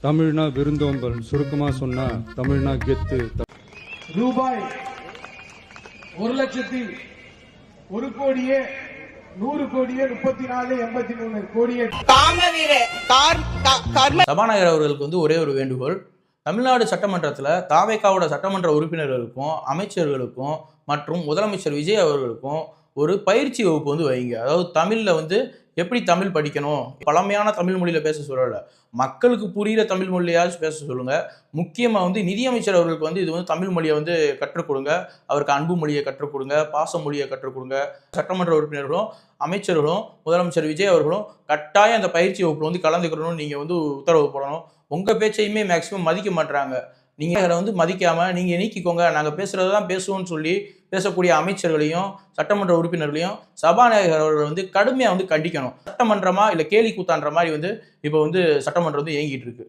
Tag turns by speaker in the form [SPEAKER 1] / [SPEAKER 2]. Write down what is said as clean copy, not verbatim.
[SPEAKER 1] தமிழ்னா விருந்தோம்பல், சுருக்கமா சொன்னா தமிழ்னா கெத்து.
[SPEAKER 2] ரூபாய் 1,01,00,000
[SPEAKER 3] சபாநாயகர் அவர்களுக்கு ஒரே ஒரு வேண்டுகோள். தமிழ்நாடு சட்டமன்றத்தில் தாவேகாவோட சட்டமன்ற உறுப்பினர்களுக்கும் அமைச்சர்களுக்கும் மற்றும் முதலமைச்சர் விஜய் அவர்களுக்கும் ஒரு பயிற்சி வகுப்பு வைங்க. அதாவது தமிழில் எப்படி தமிழ் படிக்கணும், பழமையான தமிழ் மொழியில் பேச சொல்லலை, மக்களுக்கு புரிகிற தமிழ் மொழியாச்சும் பேச சொல்லுங்கள். முக்கியமாக நிதியமைச்சர் அவர்களுக்கு இது தமிழ் மொழியை கற்றுக் கொடுங்க. அவருக்கு அன்பு மொழியை கற்றுக் கொடுங்க, பாச மொழியை கற்றுக் கொடுங்க. சட்டமன்ற உறுப்பினர்களும் அமைச்சர்களும் முதலமைச்சர் விஜய் அவர்களும் கட்டாயம் அந்த பயிற்சி வகுப்பில் கலந்துக்கணும்னு நீங்கள் உத்தரவு போடணும். உங்கள் பேச்சையுமே மேக்சிமம் மதிக்க மாட்டுறாங்க. நீங்கள் அதை மதிக்காமல் நீங்கள் நீக்கிக்கோங்க, நாங்கள் பேசுகிறது தான் பேசுவோம்னு சொல்லி பேசக்கூடிய அமைச்சர்களையும் சட்டமன்ற உறுப்பினர்களையும் சபாநாயகர் அவர்கள் கடுமையாக கண்டிக்கணும். சட்டமன்றமா இல்லை கேலி கூத்தான்ற மாதிரி இப்போ சட்டமன்றம் இயங்கிட்டு இருக்கு.